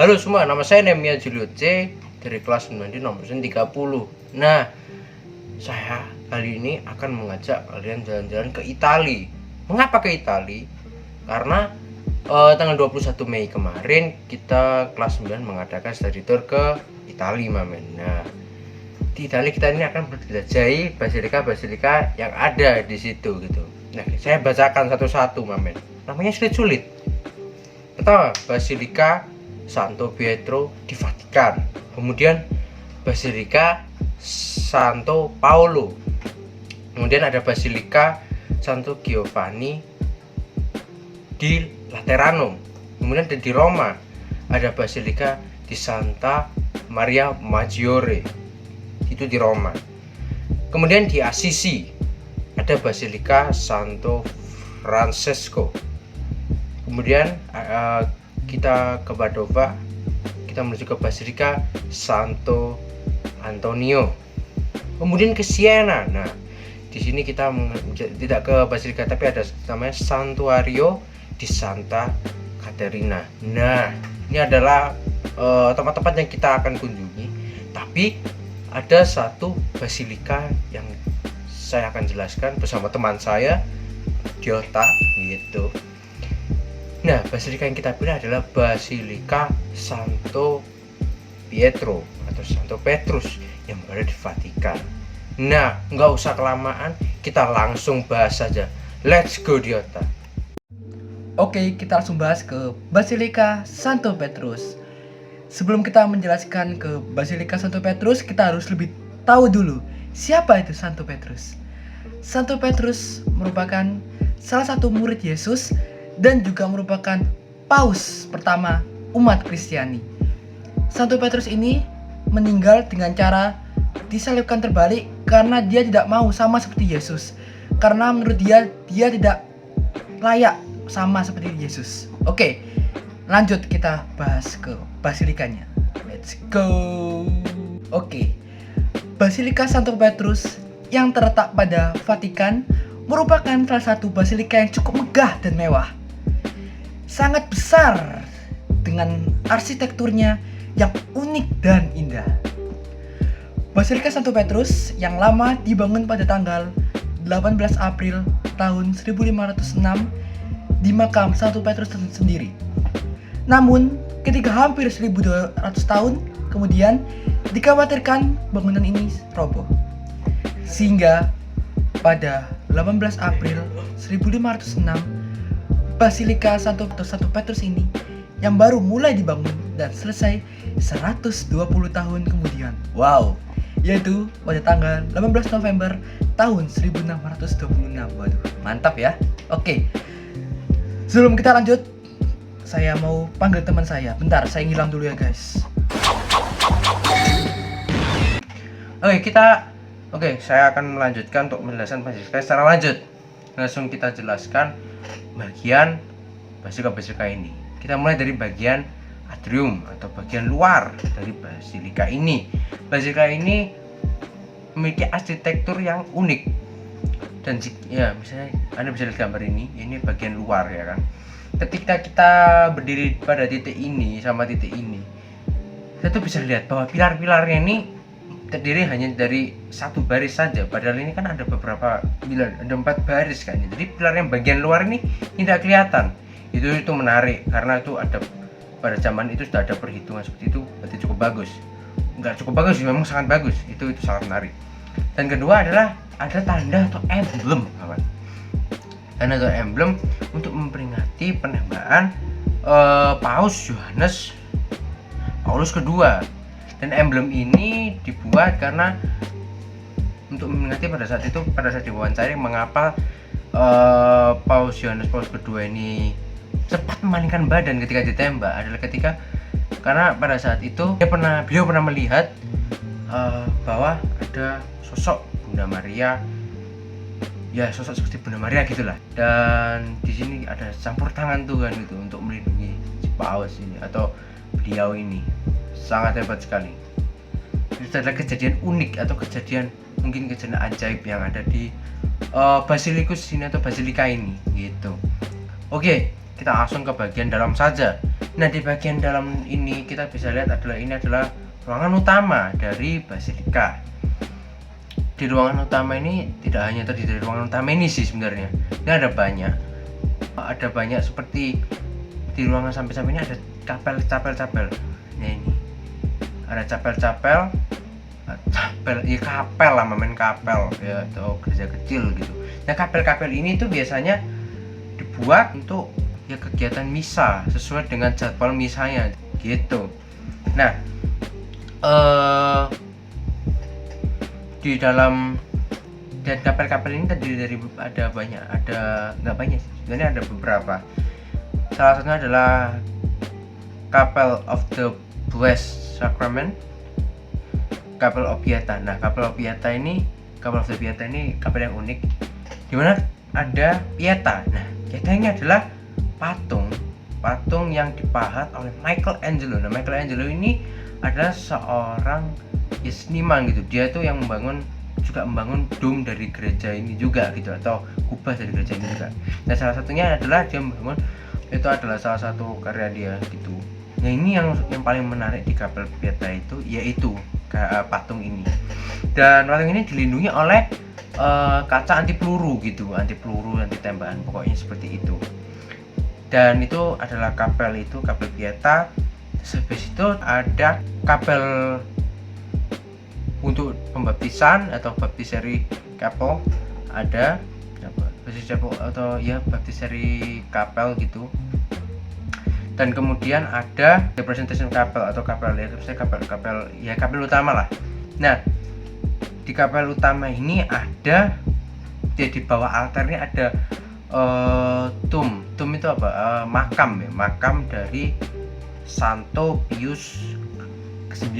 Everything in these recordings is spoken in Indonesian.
Halo semua, nama saya Nemia Julio C dari kelas 9 di nomor 30. Nah, saya kali ini akan mengajak kalian jalan-jalan ke Italia. Mengapa ke Italia? Karena tanggal 21 Mei kemarin kita kelas 9 mengadakan study tour ke Italia, Mamen. Nah, di Italia kita ini akan menjelajahi basilika-basilika yang ada di situ gitu. Nah, saya bacakan satu-satu, Mamen. Namanya sulit-sulit. Pertama, Basilika Santo Pietro di Vatikan. Kemudian Basilika Santo Paolo. Kemudian ada Basilika Santo Giovanni di Laterano. Kemudian di Roma ada Basilika di Santa Maria Maggiore. Itu di Roma. Kemudian di Assisi ada Basilika Santo Francesco. Kemudian kita ke Padova, kita menuju ke Basilika Santo Antonio. Kemudian ke Siena. Nah, di sini kita tidak ke Basilika tapi ada namanya Santuario di Santa Caterina. Nah, ini adalah tempat-tempat yang kita akan kunjungi. Tapi ada satu basilika yang saya akan jelaskan bersama teman saya, Diota, gitu. Nah, basilika yang kita pilih adalah Basilika Santo Pietro atau Santo Petrus yang berada di Vatikan. Nah, nggak usah kelamaan, kita langsung bahas saja. Let's go, Diota. Oke, kita langsung bahas ke Basilika Santo Petrus. Sebelum kita menjelaskan ke Basilika Santo Petrus, kita harus lebih tahu dulu siapa itu Santo Petrus. Santo Petrus merupakan salah satu murid Yesus dan juga merupakan paus pertama umat Kristiani. Santo Petrus ini meninggal dengan cara disalibkan terbalik karena dia tidak mau sama seperti Yesus. Karena menurut dia tidak layak sama seperti Yesus. Oke, lanjut kita bahas ke basilikanya. Let's go. Oke, Basilika Santo Petrus yang terletak pada Vatikan merupakan salah satu basilika yang cukup megah dan mewah. Sangat besar dengan arsitekturnya yang unik dan indah. Basilika Santo Petrus yang lama dibangun pada tanggal 18 April tahun 1506 di makam Santo Petrus sendiri. Namun, ketika hampir 1200 tahun kemudian dikhawatirkan bangunan ini roboh. Sehingga pada 18 April 1506 Basilika Santo Petrus ini yang baru mulai dibangun dan selesai 120 tahun kemudian. Wow, yaitu pada tanggal 18 November tahun 1626. Waduh, mantap ya. Oke. Sebelum kita lanjut, saya mau panggil teman saya. Bentar, saya ngilang dulu ya, guys. Oke, saya akan melanjutkan untuk menjelaskan basilika secara lanjut. Langsung kita jelaskan bagian basilika ini. Kita mulai dari bagian atrium atau bagian luar dari basilika ini. Basilika ini memiliki arsitektur yang unik. Dan ya, misalnya Anda bisa lihat gambar ini bagian luar ya kan. Ketika kita berdiri pada titik ini sama titik ini, kita tuh bisa lihat bahwa pilar-pilarnya ini terdiri hanya dari satu baris saja, padahal ini kan ada beberapa pilar, ada 4 baris kan. Jadi pilar yang bagian luar ini tidak kelihatan. Itu menarik karena itu ada pada zaman itu sudah ada perhitungan seperti itu, berarti cukup bagus. Enggak cukup bagus, memang sangat bagus. Itu sangat menarik. Dan kedua adalah ada tanda atau emblem, kawan. Tanda atau emblem untuk memperingati penambahan Paus Yohanes Paulus kedua. Dan emblem ini dibuat karena untuk memperingati pada saat diwawancara mengapa Paus Yohanes Paulus kedua ini sempat memalingkan badan ketika ditembak adalah karena pada saat itu beliau pernah melihat bahwa ada sosok Bunda Maria, ya sosok seperti Bunda Maria gitulah. Dan di sini ada campur tangan Tuhan itu untuk melindungi si Paus ini atau beliau ini. Sangat hebat sekali. Itu adalah kejadian unik atau mungkin kejadian ajaib yang ada di Basilikus ini atau basilika ini gitu. Oke, kita langsung ke bagian dalam saja. Nah, di bagian dalam ini kita bisa lihat ini adalah ruangan utama dari basilika. Di ruangan utama ini tidak hanya terdiri dari ruangan utama ini sih sebenarnya. Ini ada banyak seperti di ruangan samping-samping ini ada capel. Nah, ini ada capel ya, kapel lah, main kapel ya, atau gereja kecil gitu. Nah, kapel ini tuh biasanya dibuat untuk ya kegiatan misa sesuai dengan jadwal misanya gitu. Nah, di dalam dan kapel ini terdiri dari nggak banyak sih, sebenarnya ada beberapa. Salah satunya adalah Chapel of the Blessed Sacrament, Chapel of Pieta. Nah, Chapel of the Pieta ini kapel yang unik, dimana ada Pieta. Nah, Pieta ini adalah patung yang dipahat oleh Michelangelo. Nah, Michelangelo ini adalah seorang seniman gitu. Dia tuh yang membangun dom dari gereja ini juga gitu, atau kubah dari gereja ini juga. Nah, salah satunya adalah dia membangun, itu adalah salah satu karya dia gitu. Nah, ini yang paling menarik di Kapel Pieta itu yaitu patung ini. Dan patung ini dilindungi oleh kaca anti peluru, anti tembakan, pokoknya seperti itu. Dan itu adalah kapel Pieta. Habis itu ada kapel untuk pembaptisan atau baptiseri chapel, ada baptiseri kapel gitu. Dan kemudian ada representation kapel atau kapel utama lah. Nah, di kapel utama ini ada di bawah altarnya ada tomb itu apa? Makam dari Santo Pius ke-9.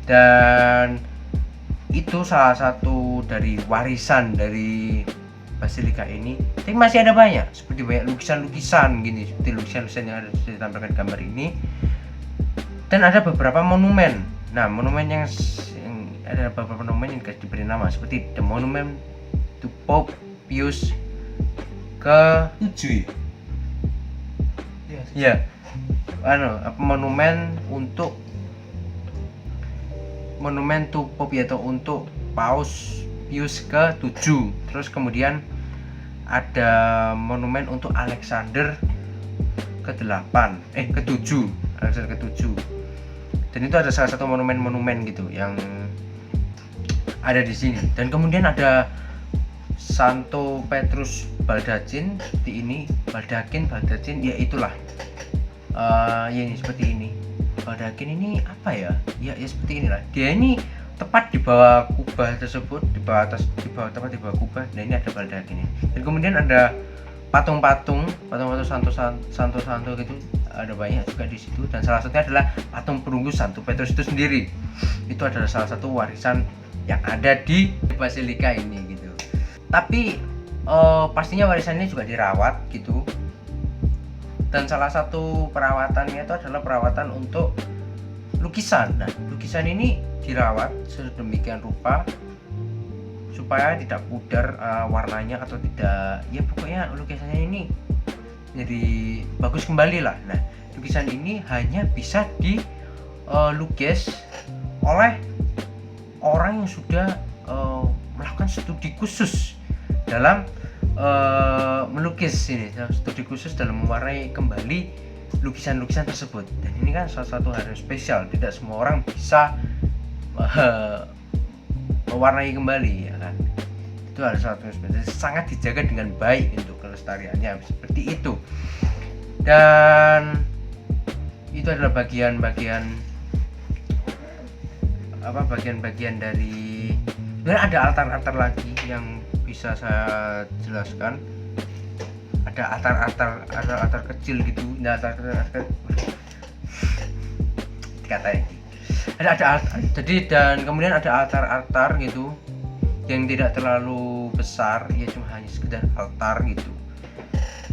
Dan itu salah satu dari warisan dari basilika ini. Tapi masih ada banyak, seperti banyak lukisan-lukisan gini, seperti lukisan-lukisan yang ada ditampilkan gambar ini. Dan ada beberapa monumen. Nah, ada beberapa monumen yang diberi nama seperti The Monument to Pope Pius ke-7. Ya. Monumen to Pope, yaitu untuk Paus Pius ke-7. Terus kemudian ada monumen untuk Alexander ke-7. Alexander ke-7. Dan itu ada salah satu monumen gitu yang ada di sini. Dan kemudian ada Santo Petrus Baldachin seperti ini, Baldachin, ya itulah. Ini seperti ini. Baldachin ini apa ya? Ya seperti inilah. Dia ini tepat di bawah kubah tersebut, tepat di bawah kubah. Nah, ini ada Baldachin ini. Dan kemudian ada patung santo gitu, ada banyak juga di situ. Dan salah satunya adalah patung perunggu Santo Petrus itu sendiri. Itu adalah salah satu warisan yang ada di basilika ini gitu. Tapi pastinya warisan ini juga dirawat gitu. Dan salah satu perawatannya itu adalah perawatan untuk lukisan. Nah, lukisan ini dirawat sedemikian rupa supaya tidak pudar warnanya atau tidak, ya pokoknya lukisannya ini jadi bagus kembali lah. Nah, lukisan ini hanya bisa dilukis oleh orang yang sudah melakukan studi khusus dalam melukis ini, studi khusus dalam mewarnai kembali lukisan-lukisan tersebut. Dan ini kan salah satu hal yang spesial, tidak semua orang bisa mewarnai kembali, ya kan. Itu harus satu yang spesial, sangat dijaga dengan baik untuk kelestariannya seperti itu. Dan itu adalah bagian dari, sebenarnya ada altar-altar lagi yang bisa saya jelaskan. Ada altar kecil gitu. Nah, dikatain. Jadi, dan kemudian ada altar gitu yang tidak terlalu besar, ya cuma hanya sekedar altar gitu.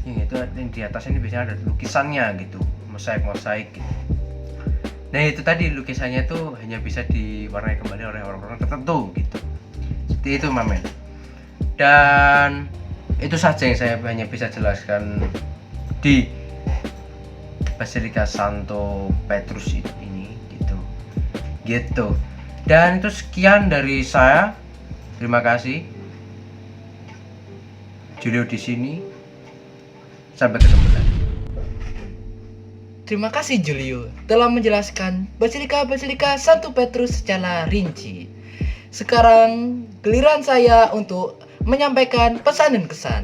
Yang itu di atasnya ini biasanya ada lukisannya gitu, mosaik gitu. Nah, itu tadi lukisannya tuh hanya bisa diwarnai kembali oleh orang-orang tertentu gitu. Seperti itu, Mamen. Dan itu saja yang saya hanya bisa jelaskan di Basilika Santo Petrus ini gitu. Dan itu sekian dari saya. Terima kasih. Julio di sini. Sampai ketemu lagi. Terima kasih Julio telah menjelaskan Basilika Santo Petrus secara rinci. Sekarang giliran saya untuk menyampaikan pesan dan kesan.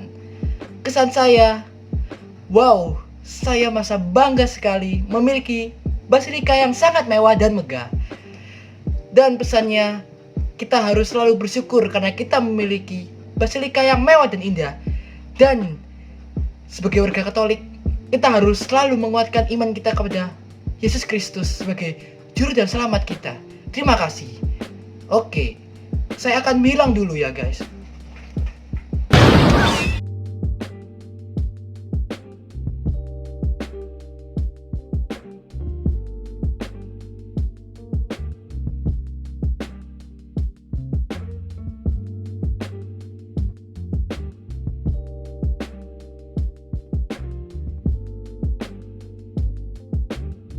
Kesan saya, wow, saya merasa bangga sekali memiliki basilika yang sangat mewah dan megah. Dan pesannya, kita harus selalu bersyukur karena kita memiliki basilika yang mewah dan indah. Dan sebagai warga Katolik, kita harus selalu menguatkan iman kita kepada Yesus Kristus sebagai juru dan selamat kita. Terima kasih. Oke, saya akan bilang dulu ya guys.